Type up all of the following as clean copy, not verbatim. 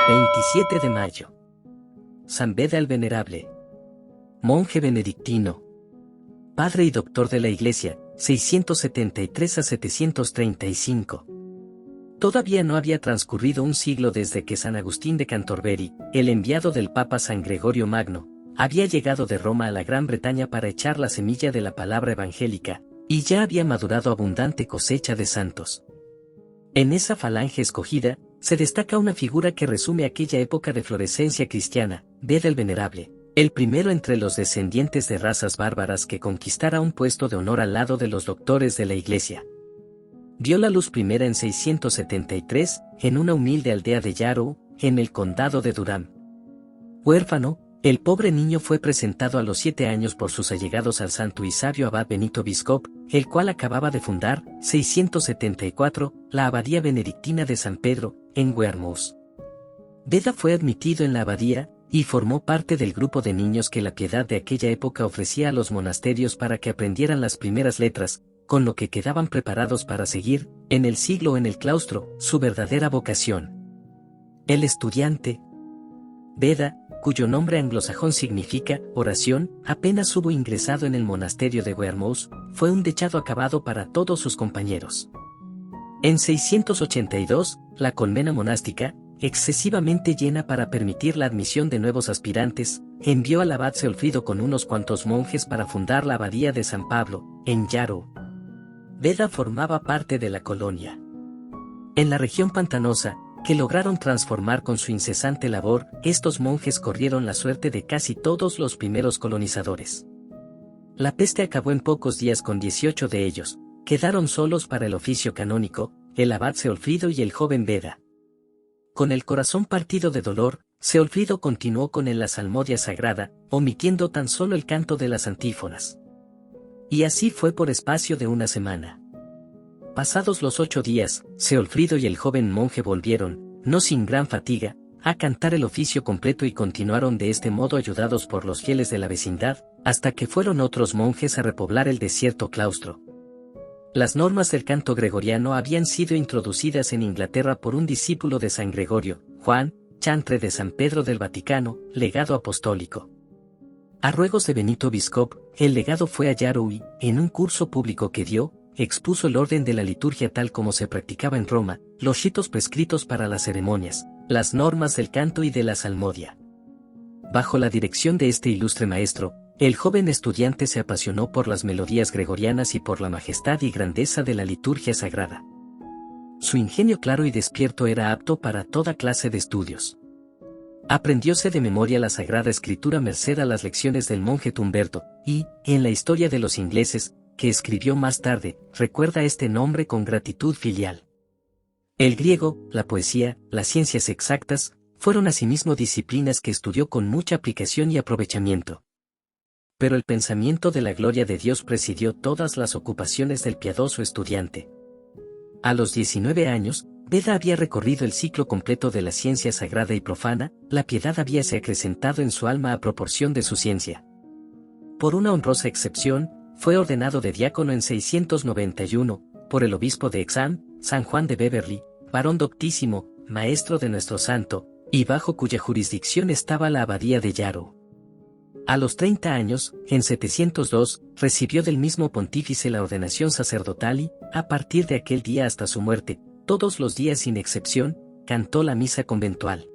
27 de mayo. San Beda el Venerable. Monje benedictino. Padre y doctor de la Iglesia, 673 a 735. Todavía no había transcurrido un siglo desde que San Agustín de Cantorbery, el enviado del Papa San Gregorio Magno, había llegado de Roma a la Gran Bretaña para echar la semilla de la palabra evangélica, y ya había madurado abundante cosecha de santos. En esa falange escogida, se destaca una figura que resume aquella época de florescencia cristiana, Beda el Venerable, el primero entre los descendientes de razas bárbaras que conquistara un puesto de honor al lado de los doctores de la Iglesia. Vio la luz primera en 673, en una humilde aldea de Yarrow, en el condado de Durham. Huérfano, el pobre niño fue presentado a los 7 años por sus allegados al santo y sabio abad Benito Biscop, el cual acababa de fundar, 674, la abadía benedictina de San Pedro, en Wearmouth. Beda fue admitido en la abadía, y formó parte del grupo de niños que la piedad de aquella época ofrecía a los monasterios para que aprendieran las primeras letras, con lo que quedaban preparados para seguir, en el siglo en el claustro, su verdadera vocación. El estudiante Beda, cuyo nombre anglosajón significa oración, apenas hubo ingresado en el monasterio de Wearmouth, fue un dechado acabado para todos sus compañeros. En 682, la colmena monástica, excesivamente llena para permitir la admisión de nuevos aspirantes, envió al abad Ceolfrido con unos cuantos monjes para fundar la abadía de San Pablo, en Yarrow. Beda formaba parte de la colonia. En la región pantanosa, que lograron transformar con su incesante labor, estos monjes corrieron la suerte de casi todos los primeros colonizadores. La peste acabó en pocos días con 18 de ellos, quedaron solos para el oficio canónico, el abad Ceolfrido y el joven Beda. Con el corazón partido de dolor, Ceolfrido continuó con la salmodia sagrada, omitiendo tan solo el canto de las antífonas. Y así fue por espacio de una semana. Pasados los 8 días, Ceolfrido y el joven monje volvieron, no sin gran fatiga, a cantar el oficio completo y continuaron de este modo ayudados por los fieles de la vecindad, hasta que fueron otros monjes a repoblar el desierto claustro. Las normas del canto gregoriano habían sido introducidas en Inglaterra por un discípulo de San Gregorio, Juan, chantre de San Pedro del Vaticano, legado apostólico. A ruegos de Benito Biscop, el legado fue a Yarrow y, en un curso público que dio, expuso el orden de la liturgia tal como se practicaba en Roma, los ritos prescritos para las ceremonias, las normas del canto y de la salmodia. Bajo la dirección de este ilustre maestro, el joven estudiante se apasionó por las melodías gregorianas y por la majestad y grandeza de la liturgia sagrada. Su ingenio claro y despierto era apto para toda clase de estudios. Aprendióse de memoria la Sagrada Escritura merced a las lecciones del monje Tumberto, y, en la historia de los ingleses, que escribió más tarde, recuerda este nombre con gratitud filial. El griego, la poesía, las ciencias exactas, fueron asimismo disciplinas que estudió con mucha aplicación y aprovechamiento. Pero el pensamiento de la gloria de Dios presidió todas las ocupaciones del piadoso estudiante. A los 19 años, Beda había recorrido el ciclo completo de la ciencia sagrada y profana, la piedad habíase acrecentado en su alma a proporción de su ciencia. Por una honrosa excepción, fue ordenado de diácono en 691, por el obispo de Hexham, San Juan de Beverly, varón doctísimo, maestro de nuestro santo, y bajo cuya jurisdicción estaba la abadía de Yarrow. A los 30 años, en 702, recibió del mismo pontífice la ordenación sacerdotal y, a partir de aquel día hasta su muerte, todos los días sin excepción, cantó la misa conventual.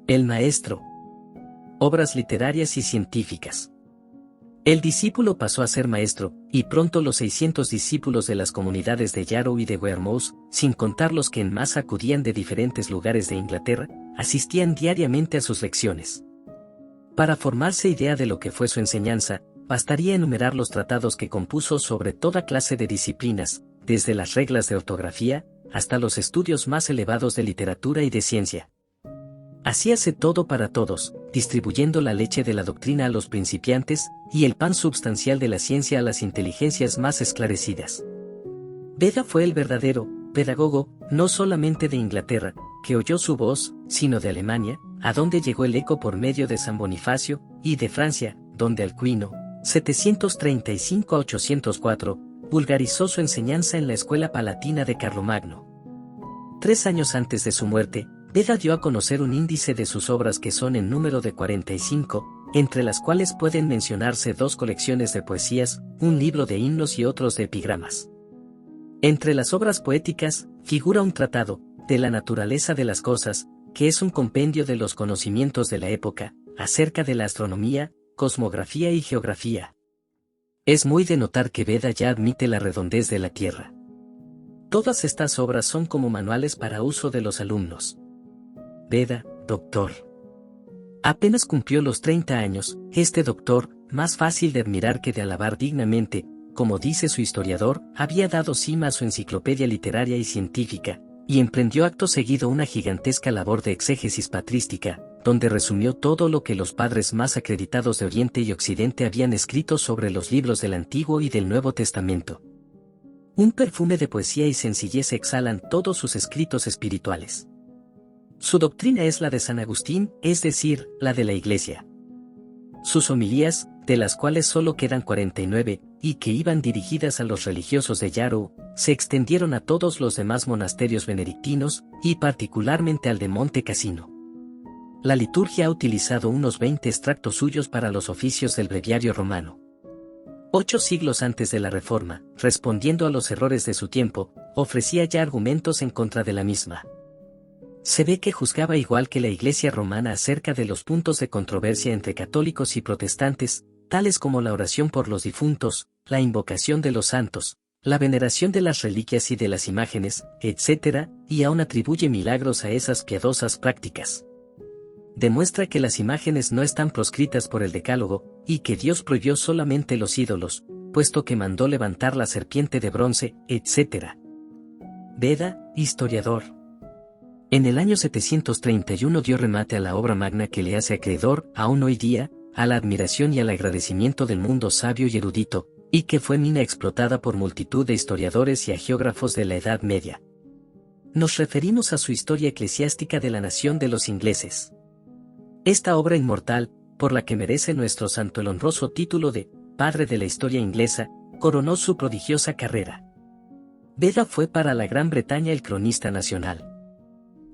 El maestro. Obras literarias y científicas. El discípulo pasó a ser maestro, y pronto los 600 discípulos de las comunidades de Yarrow y de Wearmouth, sin contar los que en masa acudían de diferentes lugares de Inglaterra, asistían diariamente a sus lecciones. Para formarse idea de lo que fue su enseñanza, bastaría enumerar los tratados que compuso sobre toda clase de disciplinas, desde las reglas de ortografía, hasta los estudios más elevados de literatura y de ciencia. Hacíase todo para todos, distribuyendo la leche de la doctrina a los principiantes, y el pan substancial de la ciencia a las inteligencias más esclarecidas. Beda fue el verdadero pedagogo, no solamente de Inglaterra, que oyó su voz, sino de Alemania, a donde llegó el eco por medio de San Bonifacio, y de Francia, donde Alcuino, 735 a 804, vulgarizó su enseñanza en la escuela palatina de Carlomagno. 3 años antes de su muerte, Beda dio a conocer un índice de sus obras que son en número de 45, entre las cuales pueden mencionarse 2 colecciones de poesías, un libro de himnos y otros de epigramas. Entre las obras poéticas, figura un tratado, de la naturaleza de las cosas, que es un compendio de los conocimientos de la época, acerca de la astronomía, cosmografía y geografía. Es muy de notar que Beda ya admite la redondez de la Tierra. Todas estas obras son como manuales para uso de los alumnos. Beda, doctor. Apenas cumplió los 30 años, este doctor, más fácil de admirar que de alabar dignamente, como dice su historiador, había dado cima a su enciclopedia literaria y científica, y emprendió acto seguido una gigantesca labor de exégesis patrística, donde resumió todo lo que los padres más acreditados de Oriente y Occidente habían escrito sobre los libros del Antiguo y del Nuevo Testamento. Un perfume de poesía y sencillez exhalan todos sus escritos espirituales. Su doctrina es la de San Agustín, es decir, la de la Iglesia. Sus homilías, de las cuales solo quedan 49, y que iban dirigidas a los religiosos de Yarrow, se extendieron a todos los demás monasterios benedictinos, y particularmente al de Monte Cassino. La liturgia ha utilizado unos 20 extractos suyos para los oficios del breviario romano. 8 siglos antes de la Reforma, respondiendo a los errores de su tiempo, ofrecía ya argumentos en contra de la misma. Se ve que juzgaba igual que la Iglesia romana acerca de los puntos de controversia entre católicos y protestantes, tales como la oración por los difuntos, la invocación de los santos, la veneración de las reliquias y de las imágenes, etc., y aún atribuye milagros a esas piadosas prácticas. Demuestra que las imágenes no están proscritas por el Decálogo, y que Dios prohibió solamente los ídolos, puesto que mandó levantar la serpiente de bronce, etc. Beda, historiador. En el año 731 dio remate a la obra magna que le hace acreedor, aún hoy día, a la admiración y al agradecimiento del mundo sabio y erudito, y que fue mina explotada por multitud de historiadores y agiógrafos de la Edad Media. Nos referimos a su historia eclesiástica de la nación de los ingleses. Esta obra inmortal, por la que merece nuestro santo el honroso título de Padre de la Historia Inglesa, coronó su prodigiosa carrera. Beda fue para la Gran Bretaña el cronista nacional.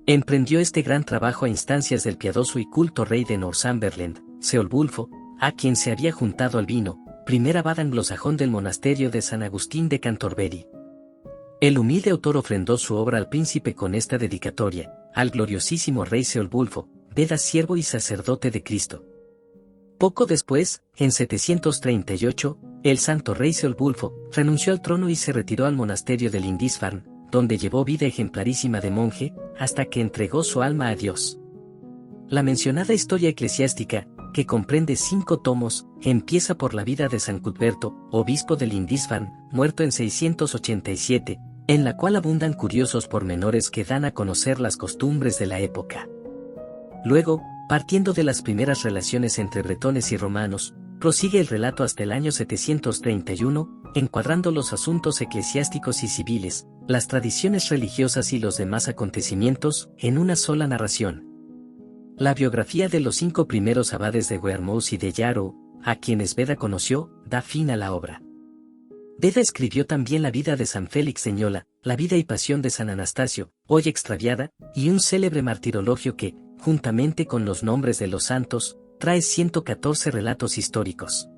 Emprendió este gran trabajo a instancias del piadoso y culto rey de Northumberland, Ceolwulfo, a quien se había juntado Albino, primer abad anglosajón del monasterio de San Agustín de Canterbury. El humilde autor ofrendó su obra al príncipe con esta dedicatoria: al gloriosísimo rey Ceolwulfo, Beda siervo y sacerdote de Cristo. Poco después, en 738, el santo rey Ceolwulfo renunció al trono y se retiró al monasterio de Lindisfarne, donde llevó vida ejemplarísima de monje, hasta que entregó su alma a Dios. La mencionada historia eclesiástica, que comprende 5 tomos, empieza por la vida de San Cuthberto, obispo de Lindisfarne, muerto en 687, en la cual abundan curiosos pormenores que dan a conocer las costumbres de la época. Luego, partiendo de las primeras relaciones entre bretones y romanos, prosigue el relato hasta el año 731, encuadrando los asuntos eclesiásticos y civiles, las tradiciones religiosas y los demás acontecimientos, en una sola narración. La biografía de los 5 primeros abades de Wearmouth y de Yarrow, a quienes Beda conoció, da fin a la obra. Beda escribió también la vida de San Félix de Ñola, la vida y pasión de San Anastasio, hoy extraviada, y un célebre martirologio que, juntamente con los nombres de los santos, trae 114 relatos históricos.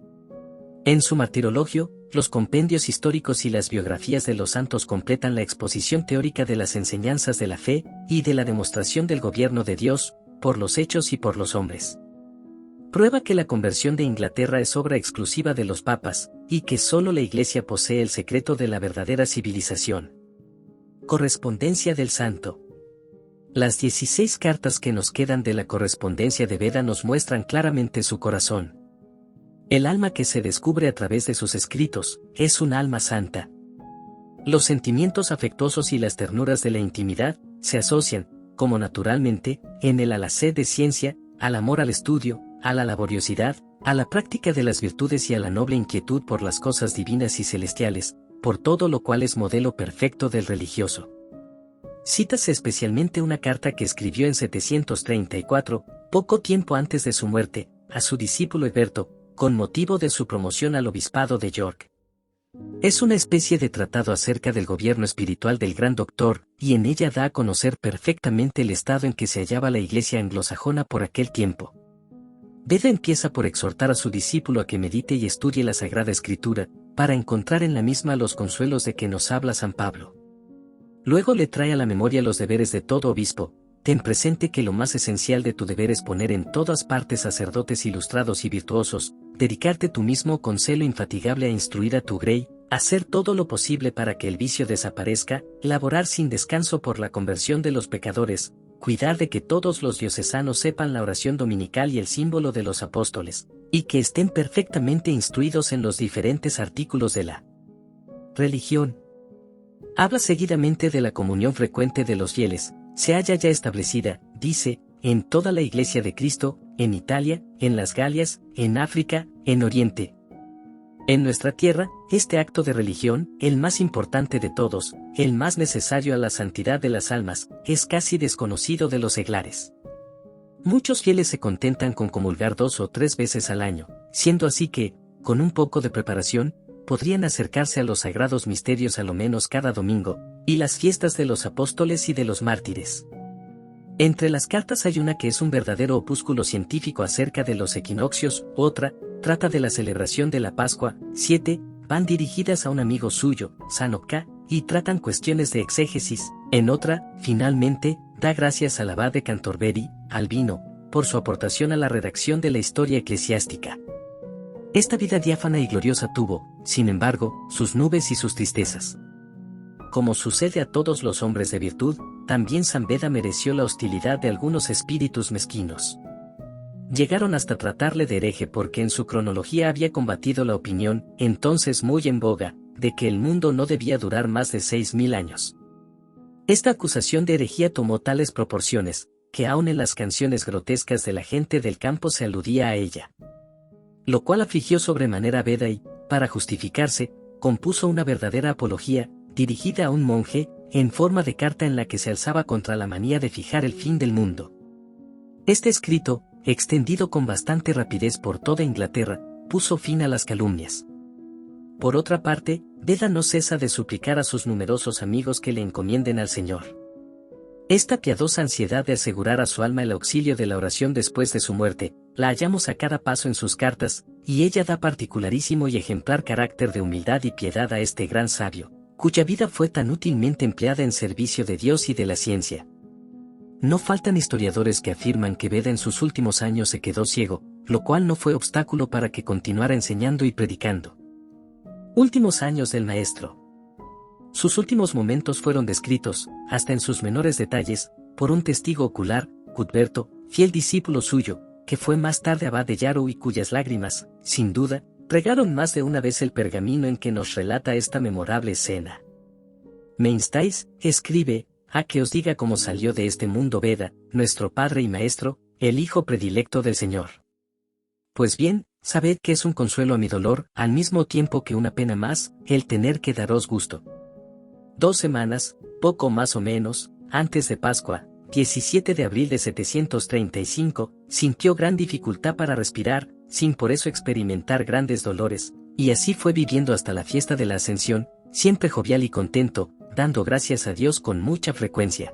En su martirologio, los compendios históricos y las biografías de los santos completan la exposición teórica de las enseñanzas de la fe y de la demostración del gobierno de Dios, por los hechos y por los hombres. Prueba que la conversión de Inglaterra es obra exclusiva de los papas, y que solo la Iglesia posee el secreto de la verdadera civilización. Correspondencia del Santo. Las 16 cartas que nos quedan de la correspondencia de Beda nos muestran claramente su corazón. El alma que se descubre a través de sus escritos, es un alma santa. Los sentimientos afectuosos y las ternuras de la intimidad, se asocian, como naturalmente, en él a la sed de ciencia, al amor al estudio, a la laboriosidad, a la práctica de las virtudes y a la noble inquietud por las cosas divinas y celestiales, por todo lo cual es modelo perfecto del religioso. Cítase especialmente una carta que escribió en 734, poco tiempo antes de su muerte, a su discípulo Heberto, con motivo de su promoción al obispado de York. Es una especie de tratado acerca del gobierno espiritual del gran doctor, y en ella da a conocer perfectamente el estado en que se hallaba la iglesia anglosajona por aquel tiempo. Beda empieza por exhortar a su discípulo a que medite y estudie la Sagrada Escritura, para encontrar en la misma los consuelos de que nos habla San Pablo. Luego le trae a la memoria los deberes de todo obispo. Ten presente que lo más esencial de tu deber es poner en todas partes sacerdotes ilustrados y virtuosos, dedicarte tú mismo con celo infatigable a instruir a tu grey, hacer todo lo posible para que el vicio desaparezca, laborar sin descanso por la conversión de los pecadores, cuidar de que todos los diocesanos sepan la oración dominical y el símbolo de los apóstoles, y que estén perfectamente instruidos en los diferentes artículos de la religión. Habla seguidamente de la comunión frecuente de los fieles, se halla ya establecida, dice, en toda la Iglesia de Cristo, en Italia, en las Galias, en África, en Oriente. En nuestra tierra, este acto de religión, el más importante de todos, el más necesario a la santidad de las almas, es casi desconocido de los seglares. Muchos fieles se contentan con comulgar 2 o 3 veces al año, siendo así que, con un poco de preparación, podrían acercarse a los sagrados misterios a lo menos cada domingo, y las fiestas de los apóstoles y de los mártires. Entre las cartas hay una que es un verdadero opúsculo científico acerca de los equinoccios, otra, trata de la celebración de la Pascua, 7, van dirigidas a un amigo suyo, San Oca, y tratan cuestiones de exégesis, en otra, finalmente, da gracias al abad de Cantorbery, Albino, por su aportación a la redacción de la historia eclesiástica. Esta vida diáfana y gloriosa tuvo, sin embargo, sus nubes y sus tristezas. Como sucede a todos los hombres de virtud, también San Beda mereció la hostilidad de algunos espíritus mezquinos. Llegaron hasta tratarle de hereje porque en su cronología había combatido la opinión, entonces muy en boga, de que el mundo no debía durar más de 6000 años. Esta acusación de herejía tomó tales proporciones, que aun en las canciones grotescas de la gente del campo se aludía a ella. Lo cual afligió sobremanera a Beda y, para justificarse, compuso una verdadera apología, dirigida a un monje, en forma de carta en la que se alzaba contra la manía de fijar el fin del mundo. Este escrito, extendido con bastante rapidez por toda Inglaterra, puso fin a las calumnias. Por otra parte, Beda no cesa de suplicar a sus numerosos amigos que le encomienden al Señor. Esta piadosa ansiedad de asegurar a su alma el auxilio de la oración después de su muerte, la hallamos a cada paso en sus cartas, y ella da particularísimo y ejemplar carácter de humildad y piedad a este gran sabio, cuya vida fue tan útilmente empleada en servicio de Dios y de la ciencia. No faltan historiadores que afirman que Beda en sus últimos años se quedó ciego, lo cual no fue obstáculo para que continuara enseñando y predicando. Últimos años del maestro. Sus últimos momentos fueron descritos, hasta en sus menores detalles, por un testigo ocular, Cuthberto, fiel discípulo suyo, que fue más tarde abad de Yarrow y cuyas lágrimas, sin duda, regaron más de una vez el pergamino en que nos relata esta memorable escena. Me instáis, escribe, a que os diga cómo salió de este mundo Beda, nuestro padre y maestro, el hijo predilecto del Señor. Pues bien, sabed que es un consuelo a mi dolor, al mismo tiempo que una pena más, el tener que daros gusto. 2 semanas, poco más o menos, antes de Pascua, 17 de abril de 735, sintió gran dificultad para respirar, sin por eso experimentar grandes dolores, y así fue viviendo hasta la fiesta de la Ascensión, siempre jovial y contento, dando gracias a Dios con mucha frecuencia.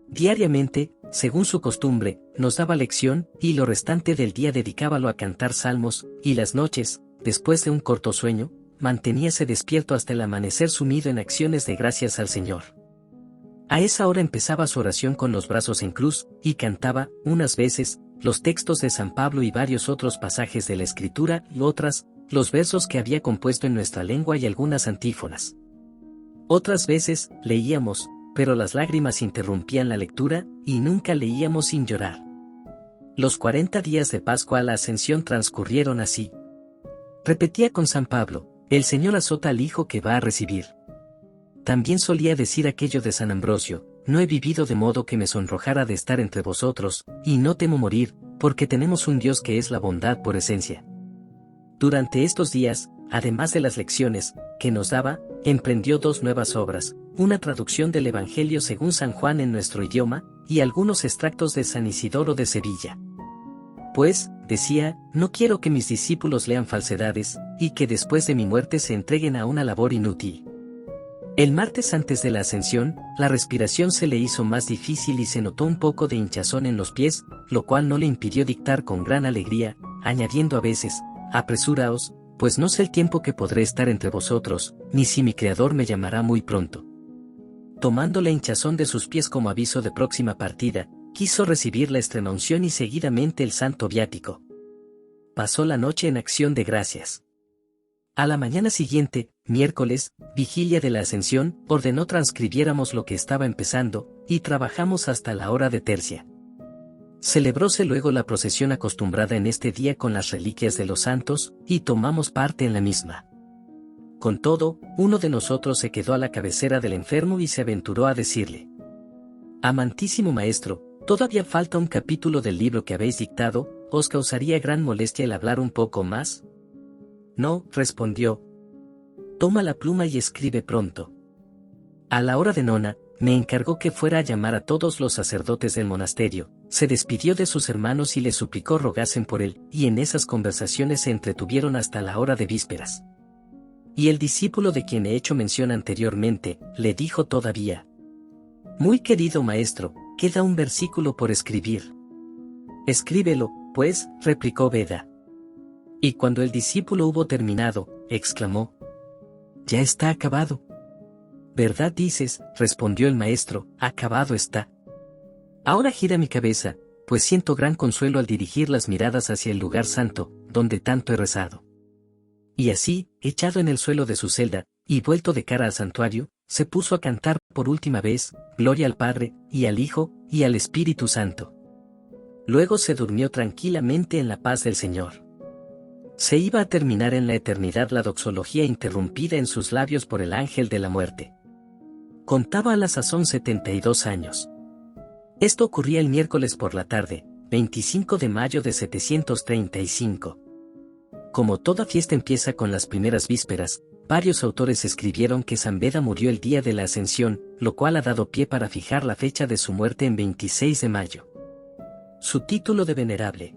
Diariamente, según su costumbre, nos daba lección, y lo restante del día dedicábalo a cantar salmos, y las noches, después de un corto sueño, manteníase despierto hasta el amanecer sumido en acciones de gracias al Señor. A esa hora empezaba su oración con los brazos en cruz, y cantaba, unas veces, los textos de San Pablo y varios otros pasajes de la Escritura, y otras, los versos que había compuesto en nuestra lengua y algunas antífonas. Otras veces, leíamos, pero las lágrimas interrumpían la lectura, y nunca leíamos sin llorar. Los 40 días de Pascua a la Ascensión transcurrieron así. Repetía con San Pablo, el Señor azota al Hijo que va a recibir. También solía decir aquello de San Ambrosio, no he vivido de modo que me sonrojara de estar entre vosotros, y no temo morir, porque tenemos un Dios que es la bondad por esencia. Durante estos días, además de las lecciones que nos daba, emprendió 2 nuevas obras, una traducción del Evangelio según San Juan en nuestro idioma, y algunos extractos de San Isidoro de Sevilla. Pues, decía, no quiero que mis discípulos lean falsedades, y que después de mi muerte se entreguen a una labor inútil. El martes antes de la ascensión, la respiración se le hizo más difícil y se notó un poco de hinchazón en los pies, lo cual no le impidió dictar con gran alegría, añadiendo a veces: apresuraos, pues no sé el tiempo que podré estar entre vosotros, ni si mi Creador me llamará muy pronto. Tomando la hinchazón de sus pies como aviso de próxima partida, quiso recibir la extremaunción y seguidamente el santo viático. Pasó la noche en acción de gracias. A la mañana siguiente, miércoles, vigilia de la Ascensión, ordenó transcribiéramos lo que estaba empezando, y trabajamos hasta la hora de tercia. Celebróse luego la procesión acostumbrada en este día con las reliquias de los santos, y tomamos parte en la misma. Con todo, uno de nosotros se quedó a la cabecera del enfermo y se aventuró a decirle: Amantísimo maestro, todavía falta un capítulo del libro que habéis dictado, ¿os causaría gran molestia el hablar un poco más? No, respondió. Toma la pluma y escribe pronto. A la hora de nona, me encargó que fuera a llamar a todos los sacerdotes del monasterio, se despidió de sus hermanos y les suplicó rogasen por él, y en esas conversaciones se entretuvieron hasta la hora de vísperas. Y el discípulo de quien he hecho mención anteriormente, le dijo todavía: Muy querido maestro, queda un versículo por escribir. Escríbelo, pues, replicó Beda. Y cuando el discípulo hubo terminado, exclamó: Ya está acabado. ¿Verdad dices? Respondió el maestro, acabado está. Ahora gira mi cabeza, pues siento gran consuelo al dirigir las miradas hacia el lugar santo, donde tanto he rezado. Y así, echado en el suelo de su celda, y vuelto de cara al santuario, se puso a cantar por última vez: Gloria al Padre, y al Hijo, y al Espíritu Santo. Luego se durmió tranquilamente en la paz del Señor. Se iba a terminar en la eternidad la doxología interrumpida en sus labios por el ángel de la muerte. Contaba a la sazón 72 años. Esto ocurría el miércoles por la tarde, 25 de mayo de 735. Como toda fiesta empieza con las primeras vísperas, varios autores escribieron que San Beda murió el día de la Ascensión, lo cual ha dado pie para fijar la fecha de su muerte en 26 de mayo. Su título de venerable.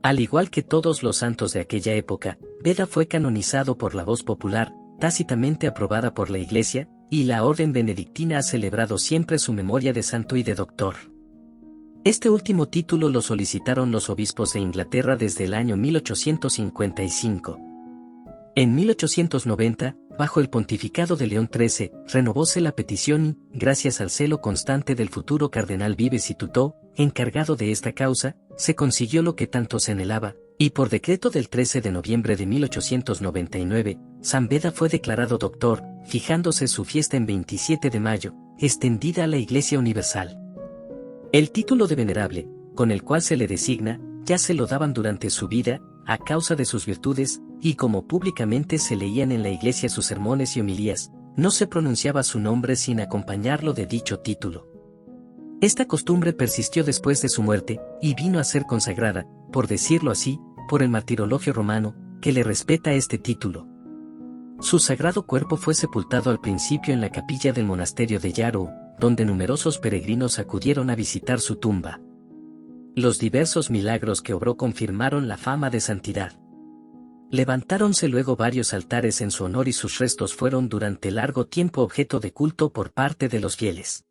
Al igual que todos los santos de aquella época, Beda fue canonizado por la voz popular, tácitamente aprobada por la Iglesia, y la Orden Benedictina ha celebrado siempre su memoria de santo y de doctor. Este último título lo solicitaron los obispos de Inglaterra desde el año 1855. En 1890, bajo el pontificado de León XIII, renovóse la petición y, gracias al celo constante del futuro cardenal Vives y Tutó, encargado de esta causa, se consiguió lo que tanto se anhelaba, y por decreto del 13 de noviembre de 1899, San Beda fue declarado doctor, fijándose su fiesta en 27 de mayo, extendida a la Iglesia Universal. El título de venerable, con el cual se le designa, ya se lo daban durante su vida, a causa de sus virtudes, y como públicamente se leían en la iglesia sus sermones y homilías, no se pronunciaba su nombre sin acompañarlo de dicho título. Esta costumbre persistió después de su muerte, y vino a ser consagrada, por decirlo así, por el martirologio romano, que le respeta este título. Su sagrado cuerpo fue sepultado al principio en la capilla del monasterio de Yarrow, donde numerosos peregrinos acudieron a visitar su tumba. Los diversos milagros que obró confirmaron la fama de santidad. Levantáronse luego varios altares en su honor y sus restos fueron durante largo tiempo objeto de culto por parte de los fieles.